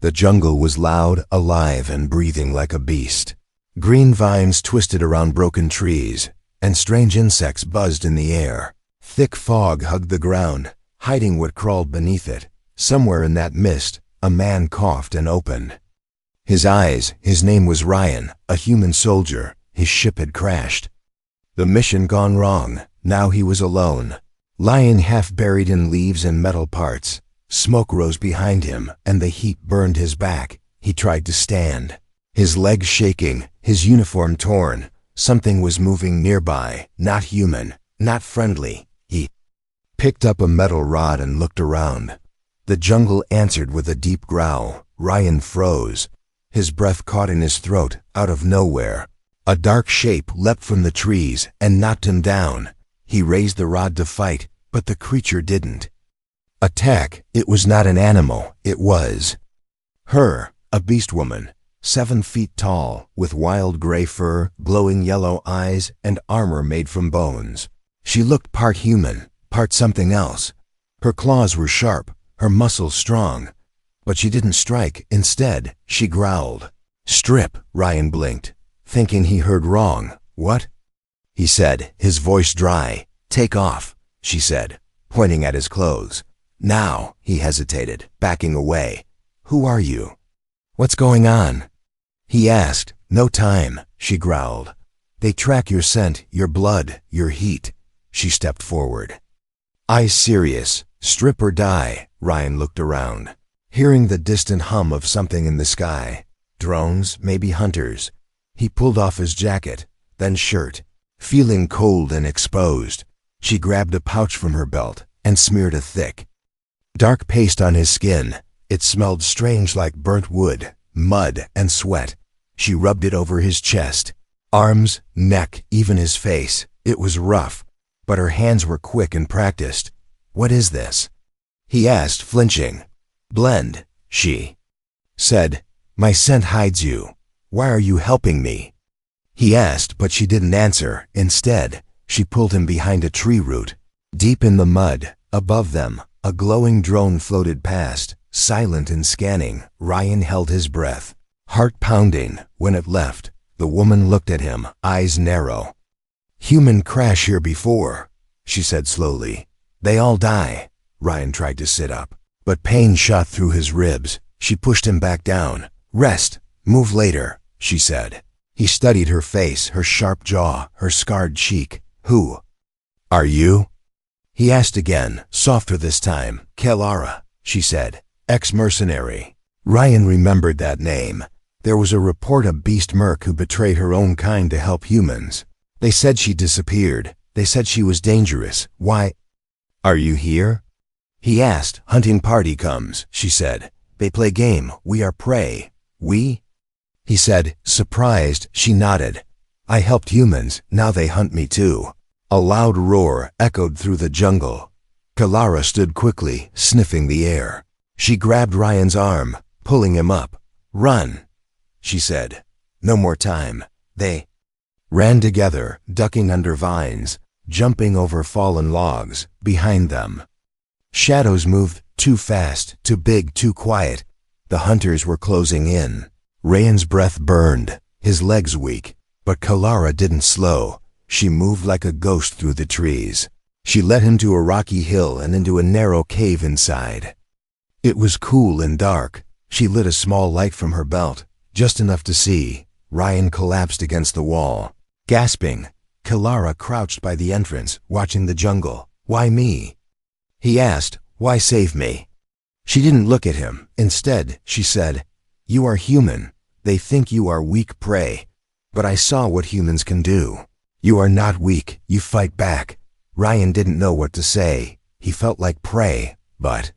The jungle was loud, alive, and breathing like a beast. Green vines twisted around broken trees, and strange insects buzzed in the air. Thick fog hugged the ground, hiding what crawled beneath it. Somewhere in that mist, a man coughed and opened his eyes. His name was Ryan, a human soldier. His ship had crashed. The mission gone wrong. Now he was alone, lying half buried in leaves and metal parts. Smoke rose behind him, and the heat burned his back. He tried to stand, his legs shaking, his uniform torn. Something was moving nearby, not human, not friendly. He picked up a metal rod and looked around. The jungle answered with a deep growl. Ryan froze. His breath caught in his throat. Out of nowhere, a dark shape leapt from the trees and knocked him down. He raised the rod to fight, but the creature didn't attack. It was not an animal. It was her, a beastwoman, 7 feet tall, with wild gray fur, glowing yellow eyes, and armor made from bones. She looked part human, part something else. Her claws were sharp, her muscles strong, but she didn't strike. Instead, she growled. "Strip," Ryan blinked, thinking he heard wrong. "What?" he said, his voice dry. "Take off," she said, pointing at his clothes. "Now," he hesitated, backing away. "Who are you? What's going on?" he asked. "No time," she growled. "They track your scent, your blood, your heat." She stepped forward, eyes serious. "Strip or die." Ryan looked around, hearing the distant hum of something in the sky. Drones, maybe hunters. He pulled off his jacket, then shirt, feeling cold and exposed. She grabbed a pouch from her belt and smeared a thick, dark paste on his skin. It smelled strange, like burnt wood, mud, and sweat. She rubbed it over his chest, arms, neck, even his face. It was rough, but her hands were quick and practiced. "What is this?" he asked, flinching. "Blend," she said. "My scent hides you. Why are you helping me?" he asked, but she didn't answer. Instead, she pulled him behind a tree root. Deep in the mud, above them, a glowing drone floated past, silent and scanning. Ryan held his breath, heart pounding. When it left, the woman looked at him, eyes narrow. "Human crash here before," she said slowly. "They all die." Ryan tried to sit up, but pain shot through his ribs. She pushed him back down. "Rest. Move later," she said. He studied her face, her sharp jaw, her scarred cheek. "Who are you?" he asked again, softer this time. "Kelara," she said. "Ex-mercenary." Ryan remembered that name. There was a report of beast merc who betrayed her own kind to help humans. They said she disappeared. They said she was dangerous. "Why are you here?" he asked. "Hunting party comes," she said. "They play game. We are prey." "We?" he said, surprised. She nodded. "I helped humans. Now they hunt me too." A loud roar echoed through the jungle. Kelara stood quickly, sniffing the air. She grabbed Ryan's arm, pulling him up. "Run," she said. "No more time." They ran together, ducking under vines, jumping over fallen logs. Behind them, shadows moved, too fast, too big, too quiet. The hunters were closing in. Ryan's breath burned, his legs weak, but Kelara didn't slow. She moved like a ghost through the trees. She led him to a rocky hill and into a narrow cave inside. It was cool and dark. She lit a small light from her belt, just enough to see. Ryan collapsed against the wall, gasping. Kelara crouched by the entrance, watching the jungle. "Why me?" he asked. "Why save me?" She didn't look at him. Instead, she said, "You are human. They think you are weak prey. But I saw what humans can do. You are not weak. You fight back." Ryan didn't know what to say. He felt like prey, but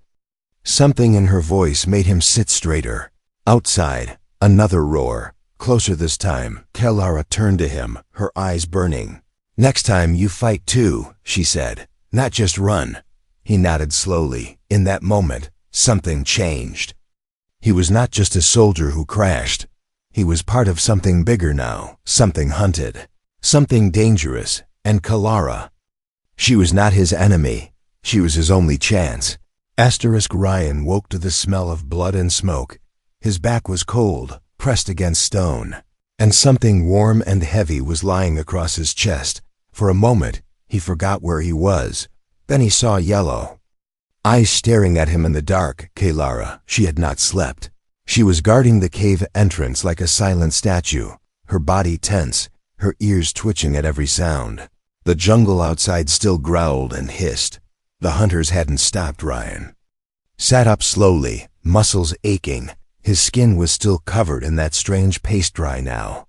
something in her voice made him sit straighter. Outside, another roar. Closer this time. Kelara turned to him, her eyes burning. "Next time you fight too," she said. "Not just run." He nodded slowly. In that moment, something changed. He was not just a soldier who crashed. He was part of something bigger now, something hunted, something dangerous. And Kelara, she was not his enemy. She was his only chance. Ryan woke to the smell of blood and smoke. His back was cold, pressed against stone, and something warm and heavy was lying across his chest. For a moment, he forgot where he was. Then he saw yellow eyes staring at him in the dark. Kalara, she had not slept. She was guarding the cave entrance like a silent statue, her body tense, her ears twitching at every sound. The jungle outside still growled and hissed. The hunters hadn't stopped. Ryan sat up slowly, muscles aching. His skin was still covered in that strange paste dye now,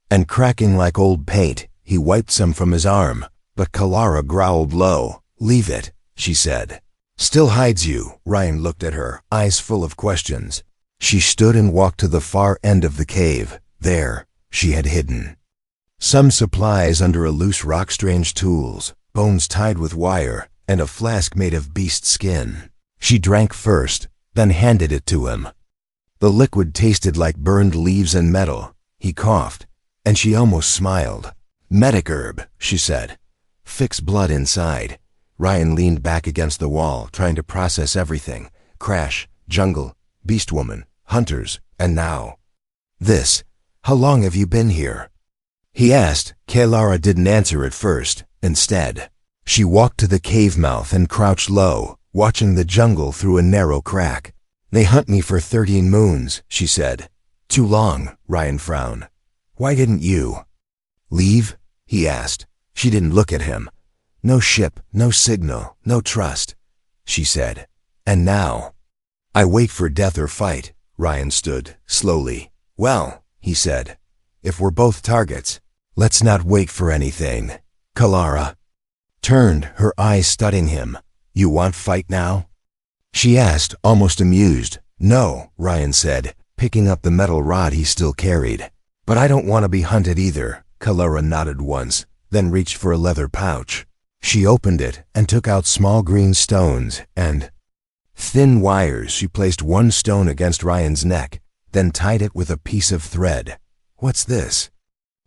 and cracking like old paint. He wiped some from his arm, but Kalara growled low. "Leave it," she said. "Still hides you." Ryan looked at her, eyes full of questions. She stood and walked to the far end of the cave. There, she had hidden some supplies under a loose rock, strange tools, bones tied with wire, and a flask made of beast skin. She drank first, then handed it to him. The liquid tasted like burned leaves and metal. He coughed, and she almost smiled. "Medic herb," she said. "Fix blood inside." Ryan leaned back against the wall, trying to process everything. Crash, jungle, Beastwoman, hunters, and now this. "How long have you been here?" he asked. Kalara didn't answer at first. Instead, she walked to the cave mouth and crouched low, watching the jungle through a narrow crack. "They hunt me for 13 moons, she said. "Too long," Ryan frowned. "Why didn't you leave?" he asked. She didn't look at him. "No ship, no signal, no trust," she said. "And now I wait for death or fight." Ryan stood, slowly. "Well," he said, "if we're both targets, let's not wait for anything." Kalara turned, her eyes studying him. "You want fight now?" she asked, almost amused. "No," Ryan said, picking up the metal rod he still carried. "But I don't want to be hunted either." Kalara nodded once, then reached for a leather pouch. She opened it and took out small green stones and thin wires. She placed one stone against Ryan's neck, then tied it with a piece of thread. "What's this?"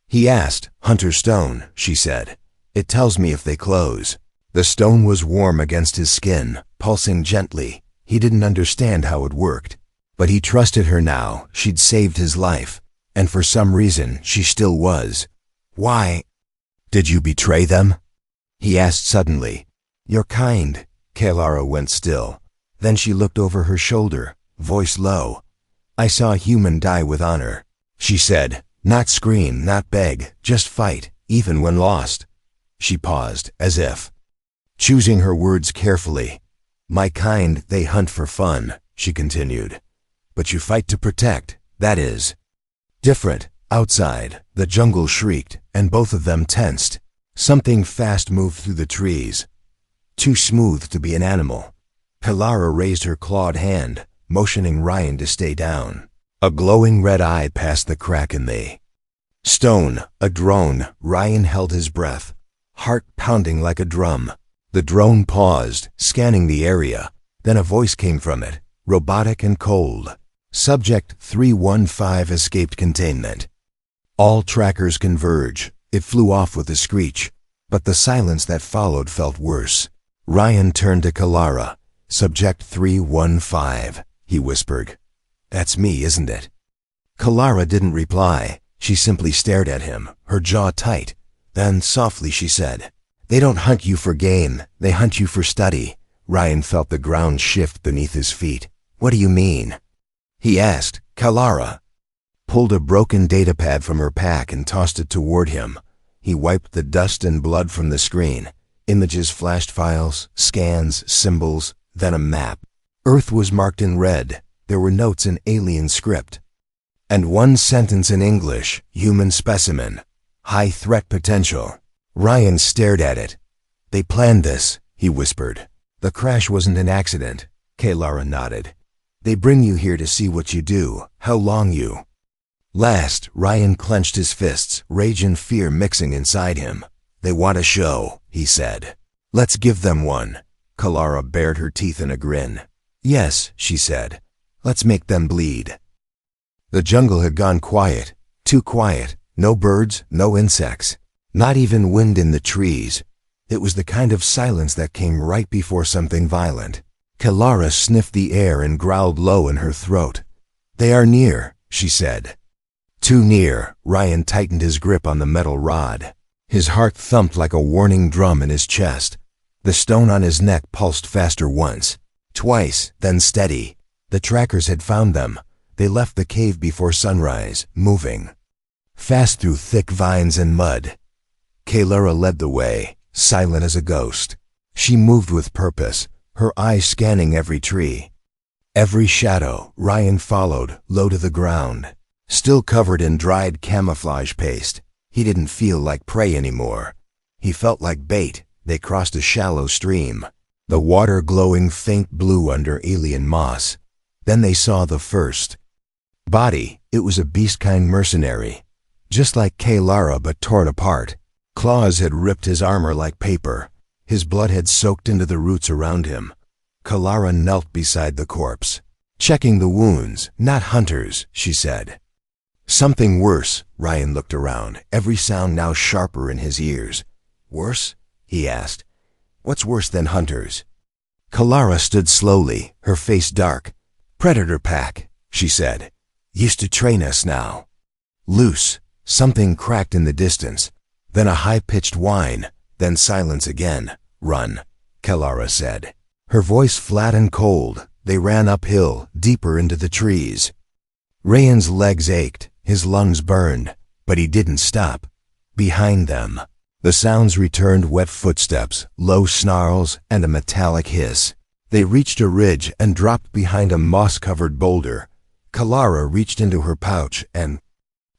he asked. "Hunter stone," she said. "It tells me if they close." The stone was warm against his skin, pulsing gently. He didn't understand how it worked, but he trusted her now. She'd saved his life, and for some reason she still was. "Why did you betray them?" he asked suddenly. "You're kind." Kalara went still. Then she looked over her shoulder, voice low. "I saw a human die with honor," she said. "Not scream, not beg, just fight, even when lost." She paused, as if choosing her words carefully. "My kind, they hunt for fun," she continued. "But you fight to protect. That is different." Outside, the jungle shrieked, and both of them tensed. Something fast moved through the trees, too smooth to be an animal. Kalara raised her clawed hand, motioning Ryan to stay down. A glowing red eye passed the crack in the stone. A drone. Ryan held his breath, heart pounding like a drum. The drone paused, scanning the area. Then a voice came from it, robotic and cold. "Subject 315 escaped containment. All trackers converge." It flew off with a screech, but the silence that followed felt worse. Ryan turned to Kalara. "Subject 315, he whispered. "That's me, isn't it?" Kalara didn't reply. She simply stared at him, her jaw tight. Then softly she said, "They don't hunt you for game, they hunt you for study." Ryan felt the ground shift beneath his feet. "What do you mean?" he asked. Kalara pulled a broken datapad from her pack and tossed it toward him. He wiped the dust and blood from the screen. Images flashed, files, scans, symbols, then a map. Earth was marked in red. There were notes in alien script, and one sentence in English: "Human specimen. High threat potential." Ryan stared at it. "They planned this," he whispered. "The crash wasn't an accident." Kalara nodded. "They bring you here to see what you do, how long you last." Ryan clenched his fists, rage and fear mixing inside him. "They want a show," he said. "Let's give them one." Kalara bared her teeth in a grin. "Yes," she said. "Let's make them bleed." The jungle had gone quiet, too quiet. No birds, no insects, not even wind in the trees. It was the kind of silence that came right before something violent. Kalara sniffed the air and growled low in her throat. They are near, she said. Too near. Ryan tightened his grip on the metal rod. His heart thumped like a warning drum in his chest. The stone on his neck pulsed faster once, twice, then steady. The trackers had found them. They left the cave before sunrise, moving fast through thick vines and mud. Kalara led the way, silent as a ghost. She moved with purpose, her eyes scanning every tree. Every shadow. Ryan followed, low to the ground. Still covered in dried camouflage paste, he didn't feel like prey anymore. He felt like bait. They crossed a shallow stream, the water glowing faint blue under alien moss. Then they saw the first body. It was a beast-kind mercenary, just like Kalara but torn apart. Claws had ripped his armor like paper. His blood had soaked into the roots around him. Kalara knelt beside the corpse, checking the wounds. Not hunters, she said. Something worse. Ryan looked around, every sound now sharper in his ears. Worse? He asked. What's worse than hunters? Kalara stood slowly, her face dark. Predator pack, she said. Used to train us now. Loose. Something cracked in the distance. Then a high-pitched whine, then silence again. Run, Kalara said. Her voice flat and cold. They ran uphill, deeper into the trees. Ryan's legs ached, his lungs burned, but he didn't stop. Behind them, the sounds returned: wet footsteps, low snarls, and a metallic hiss. They reached a ridge and dropped behind a moss-covered boulder. Kalara reached into her pouch and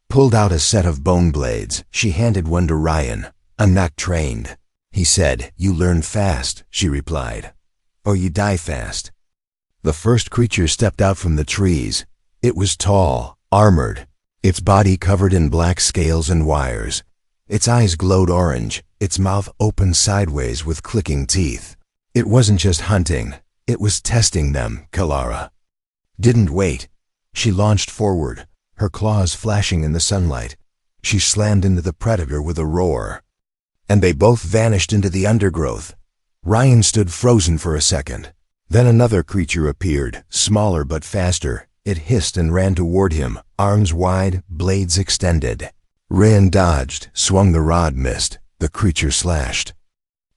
pulled out a set of bone blades. She handed one to Ryan. I'm not trained, he said. You learn fast, she replied, or you die fast. The first creature stepped out from the trees. It was tall, armored, its body covered in black scales and wires. Its eyes glowed orange, its mouth opened sideways with clicking teeth. It wasn't just hunting, it was testing them. Kalara didn't wait. She launched forward, her claws flashing in the sunlight. She slammed into the predator with a roar, and they both vanished into the undergrowth. Ryan stood frozen for a second. Then another creature appeared, smaller but faster. It hissed and ran toward him, arms wide, blades extended. Ryan dodged, swung the rod, missed. The creature slashed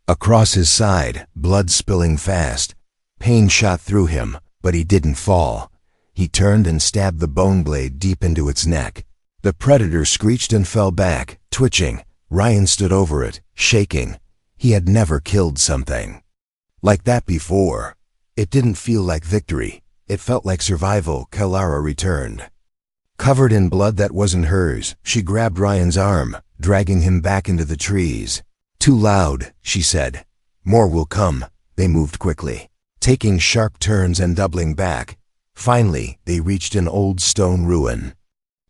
across his side, blood spilling fast. Pain shot through him, but he didn't fall. He turned and stabbed the bone blade deep into its neck. The predator screeched and fell back, twitching. Ryan stood over it, shaking. He had never killed something like that before. It didn't feel like victory. It felt like survival. Kalara returned, covered in blood that wasn't hers. She grabbed Ryan's arm, dragging him back into the trees. Too loud, she said. More will come. They moved quickly, taking sharp turns and doubling back. Finally, they reached an old stone ruin,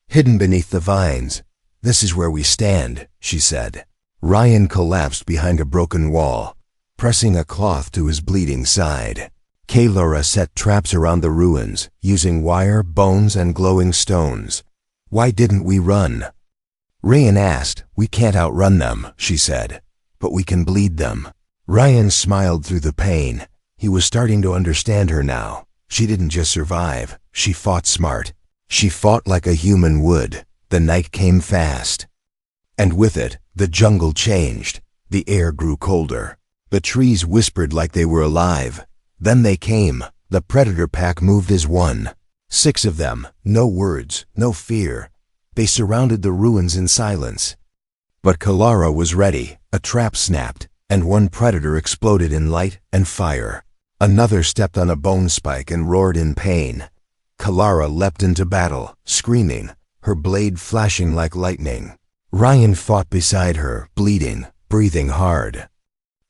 hidden beneath the vines. This is where we stand, she said. Ryan collapsed behind a broken wall, pressing a cloth to his bleeding side. Kalara set traps around the ruins, using wire, bones, and glowing stones. Why didn't we run? Ryan asked. We can't outrun them, she said, but we can bleed them. Ryan smiled through the pain. He was starting to understand her now. She didn't just survive, she fought smart. She fought like a human would. The night came fast, and with it, the jungle changed. The air grew colder. The trees whispered like they were alive. Then they came. The predator pack moved as one. 6 of them, no words, no fear. They surrounded the ruins in silence. But Kalara was ready. A trap snapped, and one predator exploded in light and fire. Another stepped on a bone spike and roared in pain. Kalara leapt into battle, screaming, her blade flashing like lightning. Ryan fought beside her, bleeding, breathing hard.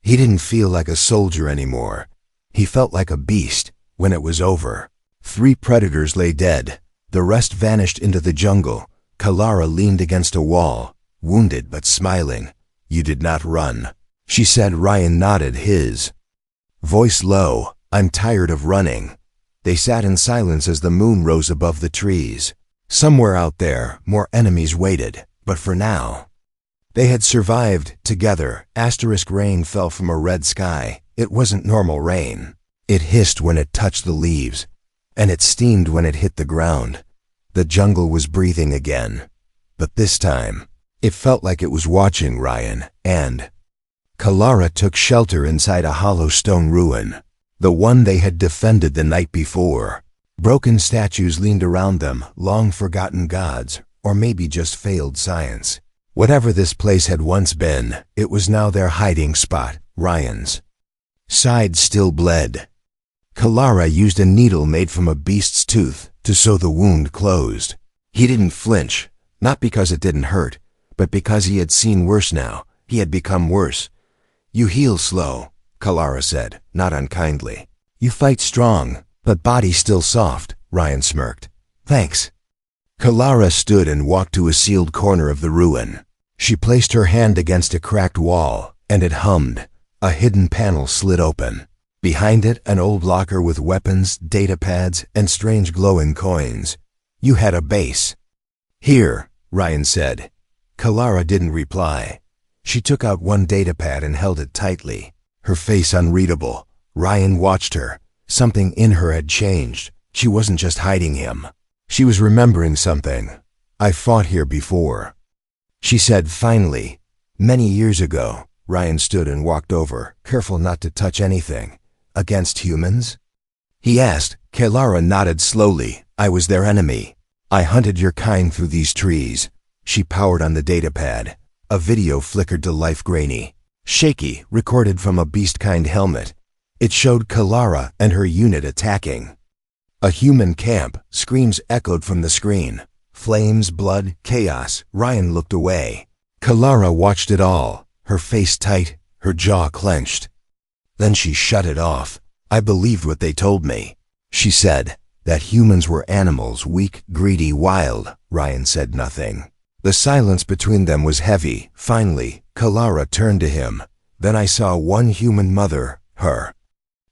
He didn't feel like a soldier anymore. He felt like a beast. When it was over, 3 predators lay dead. The rest vanished into the jungle. Kalara leaned against a wall, wounded but smiling. You did not run, she said. Ryan nodded, his voice low. I'm tired of running. They sat in silence as the moon rose above the trees. Somewhere out there, more enemies waited, but for now, they had survived together. Asterisk rain fell from a red sky. It wasn't normal rain. It hissed when it touched the leaves, and it steamed when it hit the ground. The jungle was breathing again. But this time, it felt like it was watching Ryan, and Kalara took shelter inside a hollow stone ruin, the one they had defended the night before. Broken statues leaned around them, long-forgotten gods, or maybe just failed science. Whatever this place had once been, it was now their hiding spot, Ryan's. Side still bled. Kalara used a needle made from a beast's tooth to sew the wound closed. He didn't flinch, not because it didn't hurt, but because he had seen worse now. He had become worse. "You heal slow," Kalara said, not unkindly. "You fight strong, but body still soft," Ryan smirked. "Thanks." Kalara stood and walked to a sealed corner of the ruin. She placed her hand against a cracked wall, and it hummed. A hidden panel slid open. Behind it, an old locker with weapons, data pads, and strange glowing coins. "You had a base." "Here," Ryan said. Kalara didn't reply. She took out one data pad and held it tightly, her face unreadable. Ryan watched her. Something in her had changed. She wasn't just hiding him. She was remembering something. "I fought here before," she said finally. "Many years ago." Ryan stood and walked over, careful not to touch anything. "Against humans?" he asked. Kalara nodded slowly. "I was their enemy. I hunted your kind through these trees." She powered on the datapad. A video flickered to life, grainy, shaky, recorded from a beast-kind helmet. It showed Kalara and her unit attacking a human camp. Screams echoed from the screen. Flames, blood, chaos. Ryan looked away. Kalara watched it all, her face tight, her jaw clenched. Then she shut it off. "I believed what they told me," she said. "That humans were animals, weak, greedy, wild." Ryan said nothing. The silence between them was heavy. Finally, Kalara turned to him. "Then I saw one human mother, her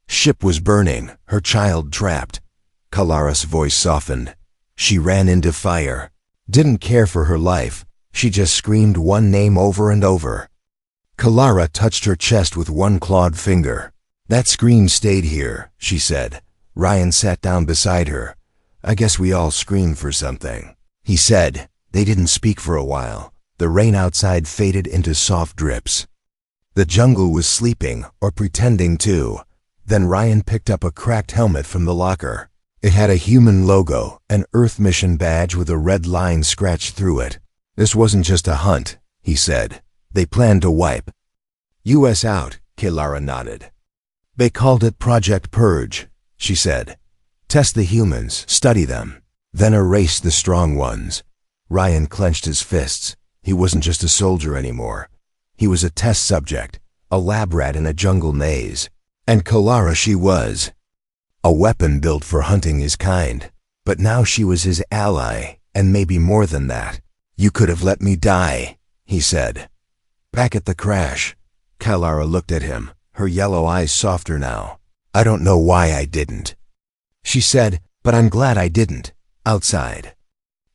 ship was burning, her child trapped." Kalara's voice softened. "She ran into fire. Didn't care for her life. She just screamed one name over and over." Kalara touched her chest with one clawed finger. "That scream stayed here," she said. Ryan sat down beside her. "I guess we all scream for something," he said. They didn't speak for a while. The rain outside faded into soft drips. The jungle was sleeping, or pretending to. Then Ryan picked up a cracked helmet from the locker. It had a human logo, an Earth mission badge with a red line scratched through it. "This wasn't just a hunt," he said. "They planned to wipe US out," Kalara nodded. "They called it Project Purge," she said. "Test the humans, study them, then erase the strong ones." Ryan clenched his fists. He wasn't just a soldier anymore. He was a test subject, a lab rat in a jungle maze. And Kalara she was. A weapon built for hunting his kind. But now she was his ally, and maybe more than that. "You could have let me die," he said. Back at the crash, Kalara looked at him, her yellow eyes softer now. "I don't know why I didn't," she said, "but I'm glad I didn't." Outside,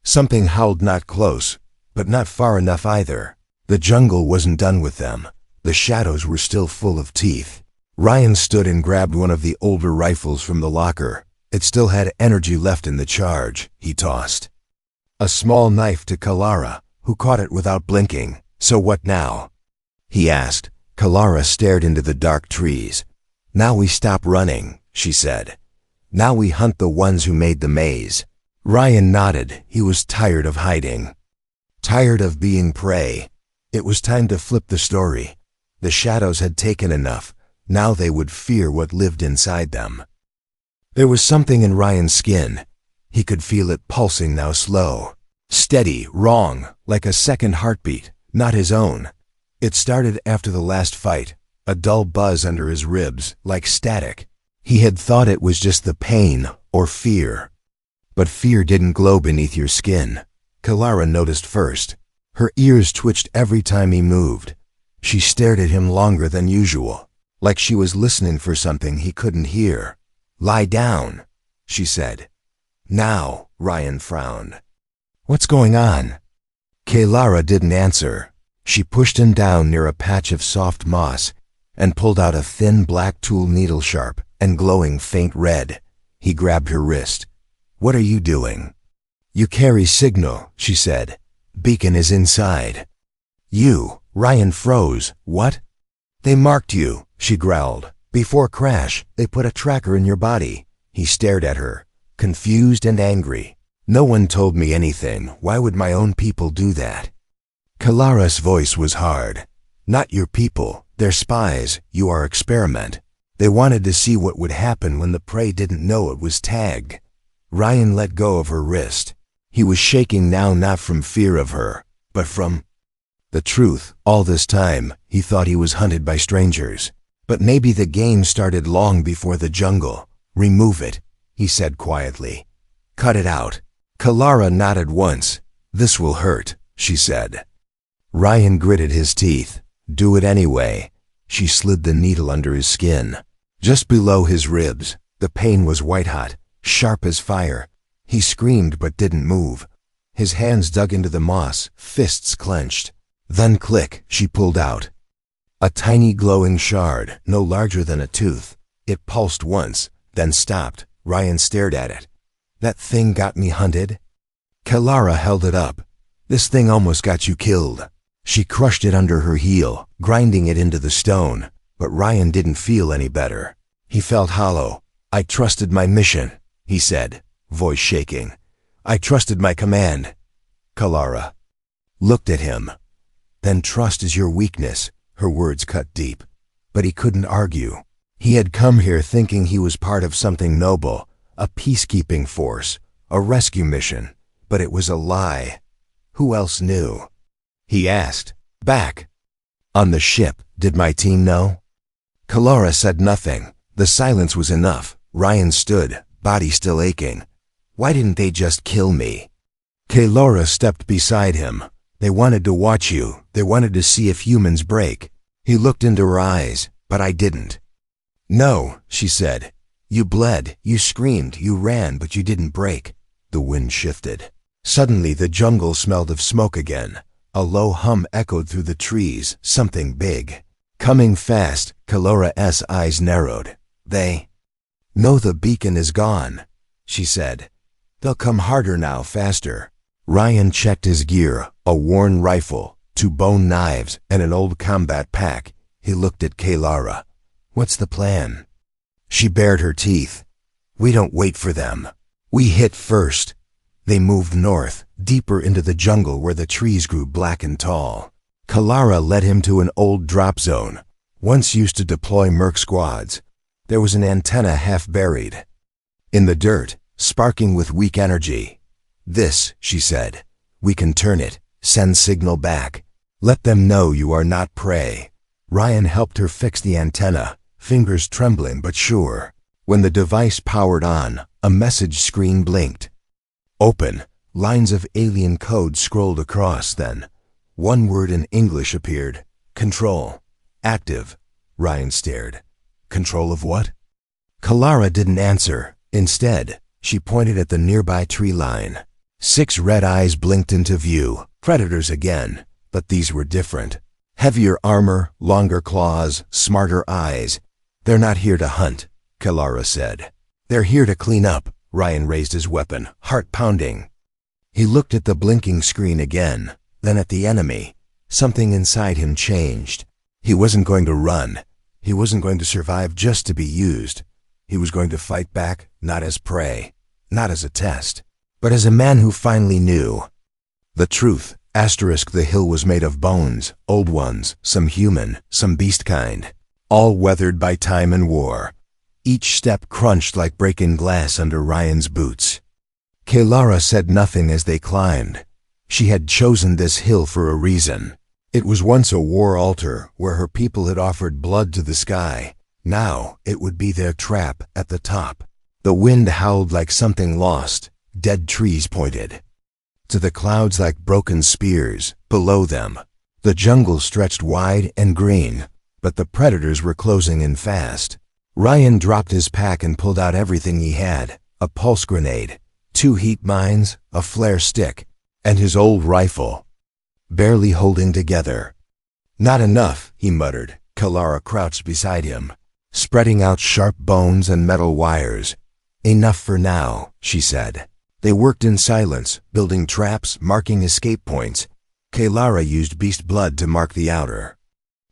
something howled, not close, but not far enough either. The jungle wasn't done with them. The shadows were still full of teeth. Ryan stood and grabbed one of the older rifles from the locker. It still had energy left in the charge. He tossed a small knife to Kalara, who caught it without blinking. "So what now?" he asked. Kalara stared into the dark trees. "Now we stop running," she said. "Now we hunt the ones who made the maze." Ryan nodded. He was tired of hiding, tired of being prey. It was time to flip the story. The shadows had taken enough. Now they would fear what lived inside them. There was something in Ryan's skin. He could feel it pulsing now, slow, steady, wrong, like a second heartbeat, not his own. It started after the last fight, a dull buzz under his ribs, like static. He had thought it was just the pain or fear. But fear didn't glow beneath your skin. Kalara noticed first. Her ears twitched every time he moved. She stared at him longer than usual, like she was listening for something he couldn't hear. "Lie down," she said. "Now," Ryan frowned. "What's going on?" Kalara didn't answer. She pushed him down near a patch of soft moss and pulled out a thin black tool, needle sharp and glowing faint red. He grabbed her wrist. "What are you doing?" You carry signal, she said. Beacon is inside. You, Ryan froze. What? They marked you, she growled. Before crash, they put a tracker in your body. He stared at her, confused and angry. No one told me anything. Why would my own people do that? Kalara's voice was hard. Not your people. They're spies. You are experiment. They wanted to see what would happen when the prey didn't know it was tagged. Ryan let go of her wrist. He was shaking now, not from fear of her, but from the truth. All this time, he thought he was hunted by strangers. But maybe the game started long before the jungle. Remove it, he said quietly. Cut it out. Kalara nodded once. This will hurt, she said. Ryan gritted his teeth. Do it anyway. She slid the needle under his skin. Just below his ribs, the pain was white-hot, sharp as fire. He screamed but didn't move. His hands dug into the moss, fists clenched. Then click, she pulled out. A tiny glowing shard, no larger than a tooth. It pulsed once, then stopped. Ryan stared at it. That thing got me hunted? Kalara held it up. This thing almost got you killed. She crushed it under her heel, grinding it into the stone. But Ryan didn't feel any better. He felt hollow. I trusted my mission, he said, voice shaking. I trusted my command. Kalara looked at him. Then trust is your weakness. Her words cut deep. But he couldn't argue. He had come here thinking he was part of something noble, a peacekeeping force, a rescue mission. But it was a lie. Who else knew? He asked. Back on the ship, did my team know? Kalara said nothing. The silence was enough. Ryan stood, body still aching. Why didn't they just kill me? Kalara stepped beside him. They wanted to watch you. They wanted to see if humans break. He looked into her eyes, but I didn't. No, she said. You bled, you screamed, you ran, but you didn't break. The wind shifted. Suddenly the jungle smelled of smoke again. A low hum echoed through the trees, something big. Coming fast, Kalora's eyes narrowed. They know the beacon is gone, she said. They'll come harder now, faster. Ryan checked his gear, a worn rifle, 2 bone knives, and an old combat pack. He looked at Kalara. What's the plan? She bared her teeth. We don't wait for them. We hit first. They moved north, deeper into the jungle where the trees grew black and tall. Kalara led him to an old drop zone, once used to deploy merc squads. There was an antenna half buried in the dirt, sparking with weak energy. This, she said, we can turn it, send signal back. Let them know you are not prey. Ryan helped her fix the antenna, fingers trembling but sure. When the device powered on, a message screen blinked. Open. Lines of alien code scrolled across, then one word in English appeared. Control. Active. Ryan stared. Control of what? Kalara didn't answer. Instead, she pointed at the nearby tree line. 6 red eyes blinked into view. Predators again, but these were different. Heavier armor, longer claws, smarter eyes. They're not here to hunt, Kalara said. They're here to clean up. Ryan raised his weapon, heart pounding. He looked at the blinking screen again, then at the enemy. Something inside him changed. He wasn't going to run. He wasn't going to survive just to be used. He was going to fight back, not as prey, not as a test, but as a man who finally knew the truth. The hill was made of bones, old ones, some human, some beast kind, all weathered by time and war. Each step crunched like breaking glass under Ryan's boots. Kalara said nothing as they climbed. She had chosen this hill for a reason. It was once a war altar where her people had offered blood to the sky. Now it would be their trap at the top. The wind howled like something lost. Dead trees pointed to the clouds like broken spears. Below them, the jungle stretched wide and green, but the predators were closing in fast. Ryan dropped his pack and pulled out everything he had. A pulse grenade, 2 heat mines, a flare stick, and his old rifle, barely holding together. Not enough, he muttered. Kalara crouched beside him, spreading out sharp bones and metal wires. Enough for now, she said. They worked in silence, building traps, marking escape points. Kalara used beast blood to mark the outer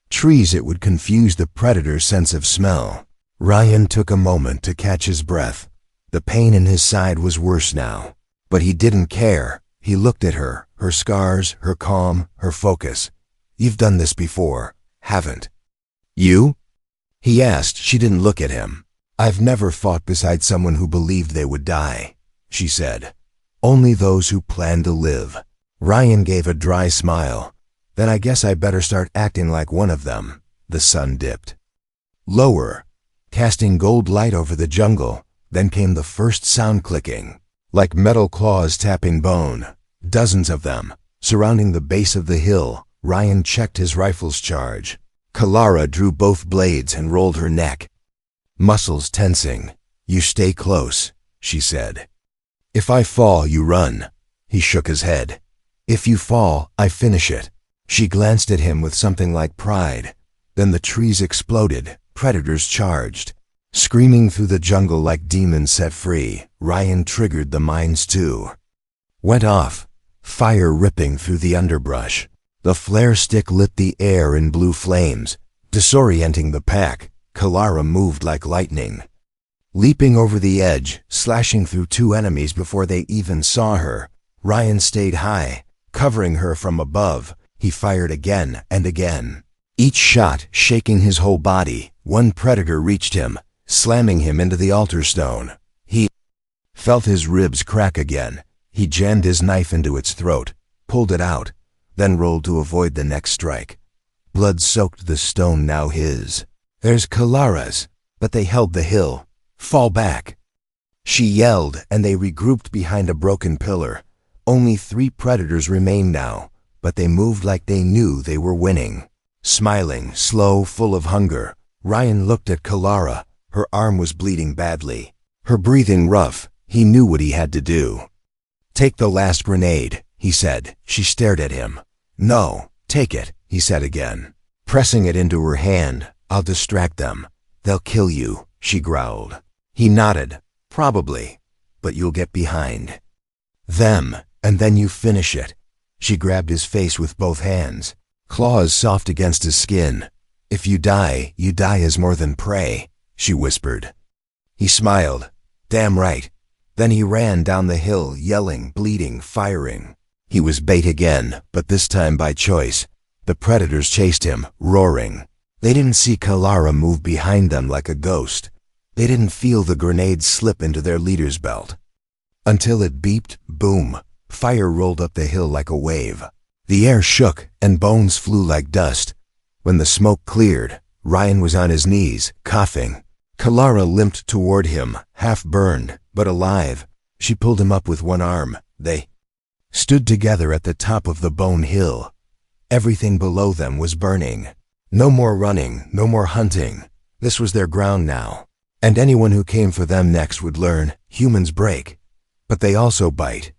trees. It would confuse the predator's sense of smell. Ryan took a moment to catch his breath. The pain in his side was worse now. But he didn't care. He looked at her, her scars, her calm, her focus. "You've done this before, haven't you?" he asked. She didn't look at him. "I've never fought beside someone who believed they would die," she said. "Only those who plan to live." Ryan gave a dry smile. "Then I guess I better start acting like one of them." The sun dipped lower, casting gold light over the jungle. Then came the first sound, clicking, like metal claws tapping bone. Dozens of them, surrounding the base of the hill. Ryan checked his rifle's charge. Kalara drew both blades and rolled her neck, muscles tensing. "You stay close," she said. "If I fall, you run." He shook his head. "If you fall, I finish it." She glanced at him with something like pride. Then the trees exploded. Predators charged, screaming through the jungle like demons set free. Ryan triggered the mines too. Went off, fire ripping through the underbrush. The flare stick lit the air in blue flames, disorienting the pack. Kalara moved like lightning, leaping over the edge, slashing through two enemies before they even saw her. Ryan stayed high, covering her from above. He fired again and again, each shot shaking his whole body. One predator reached him, slamming him into the altar stone. He felt his ribs crack again. He jammed his knife into its throat, pulled it out, then rolled to avoid the next strike. Blood soaked the stone, now his. "There's Kalara's," but they held the hill. "Fall back," she yelled, and they regrouped behind a broken pillar. Only 3 predators remained now, but they moved like they knew they were winning. Smiling, slow, full of hunger, Ryan looked at Kalara. Her arm was bleeding badly, her breathing rough. He knew what he had to do. "Take the last grenade," he said. She stared at him. "No, take it," he said again, pressing it into her hand. "I'll distract them. They'll kill you," she growled. He nodded. "Probably, but you'll get behind them, and then you finish it." She grabbed his face with both hands, claws soft against his skin. "If you die as more than prey," she whispered. He smiled. "Damn right." Then he ran down the hill, yelling, bleeding, firing. He was bait again, but this time by choice. The predators chased him, roaring. They didn't see Kalara move behind them like a ghost. They didn't feel the grenade slip into their leader's belt. Until it beeped, boom. Fire rolled up the hill like a wave. The air shook, and bones flew like dust. When the smoke cleared, Ryan was on his knees, coughing. Kalara limped toward him, half burned, but alive. She pulled him up with one arm. They stood together at the top of the bone hill. Everything below them was burning. No more running, no more hunting. This was their ground now. And anyone who came for them next would learn, humans break, but they also bite.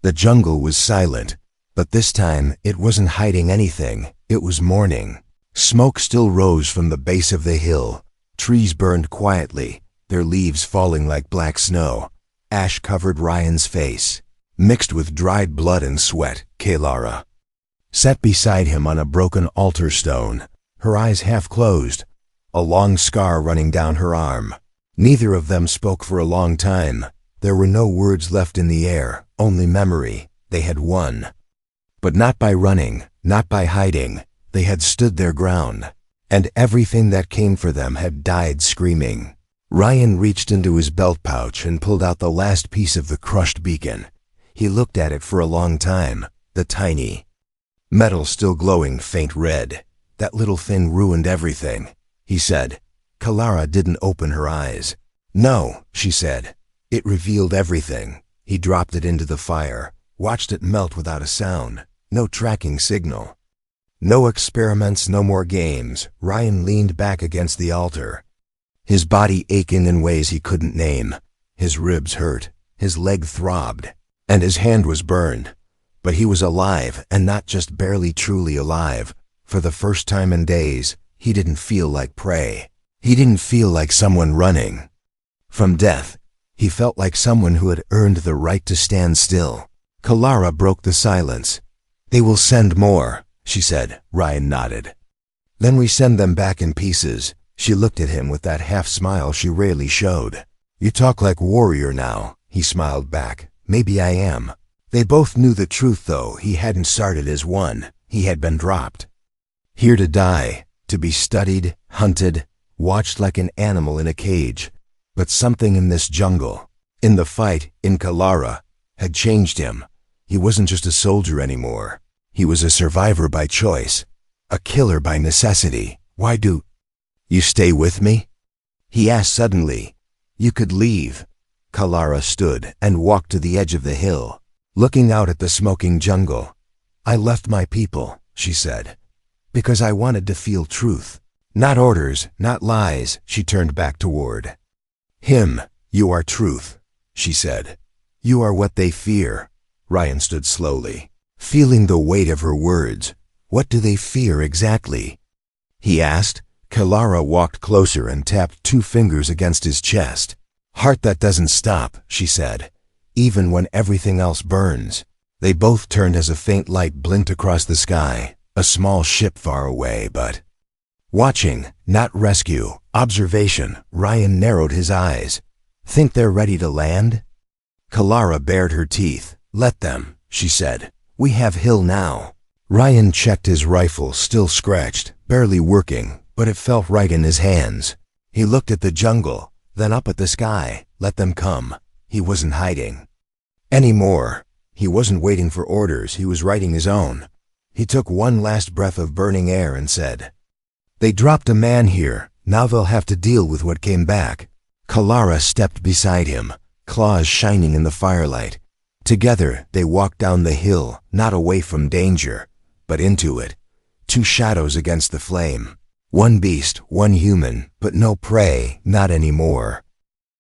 The jungle was silent, but this time it wasn't hiding anything. It was mourning. Smoke still rose from the base of the hill. Trees burned quietly, their leaves falling like black snow. Ash covered Ryan's face, mixed with dried blood and sweat. Kalara sat beside him on a broken altar stone, her eyes half closed, a long scar running down her arm. Neither of them spoke for a long time. There were no words left in the air, only memory. They had won. But not by running, not by hiding. They had stood their ground, and everything that came for them had died screaming. Ryan reached into his belt pouch and pulled out the last piece of the crushed beacon. He looked at it for a long time, the tiny metal still glowing faint red. "That little thing ruined everything," he said. Kalara didn't open her eyes. "No," she said. "It revealed everything." He dropped it into the fire, watched it melt without a sound. No tracking signal. No experiments, no more games. Ryan leaned back against the altar, his body aching in ways he couldn't name. His ribs hurt, his leg throbbed, and his hand was burned. But he was alive, and not just barely truly alive. For the first time in days, he didn't feel like prey. He didn't feel like someone running from death. He felt like someone who had earned the right to stand still. Kalara broke the silence. "They will send more," she said. Ryan nodded. "Then we send them back in pieces." She looked at him with that half-smile she rarely showed. "You talk like warrior now," he smiled back. "Maybe I am." They both knew the truth, though. He hadn't started as one. He had been dropped. Here to die, to be studied, hunted, watched like an animal in a cage. But something in this jungle, in the fight, in Kalara, had changed him. He wasn't just a soldier anymore. He was a survivor by choice, a killer by necessity. "Why do you stay with me?" he asked suddenly. "You could leave." Kalara stood and walked to the edge of the hill, looking out at the smoking jungle. "I left my people," she said, "because I wanted to feel truth. Not orders, not lies." She turned back toward him. "You are truth," she said. "You are what they fear." Ryan stood slowly, feeling the weight of her words. "What do they fear exactly?" he asked. Kalara walked closer and tapped 2 fingers against his chest. "Heart that doesn't stop," she said, "even when everything else burns." They both turned as a faint light blinked across the sky, a small ship far away, but watching, not rescue, observation. Ryan narrowed his eyes. "Think they're ready to land?" Kalara bared her teeth. "Let them," she said. "We have Hill now." Ryan checked his rifle, still scratched, barely working, but it felt right in his hands. He looked at the jungle, then up at the sky. Let them come. He wasn't hiding anymore. He wasn't waiting for orders. He was writing his own. He took one last breath of burning air and said, "They dropped a man here. Now they'll have to deal with what came back." Kalara stepped beside him, claws shining in the firelight. Together they walked down the hill, not away from danger, but into it. 2 shadows against the flame. One beast, one human, but no prey, not anymore.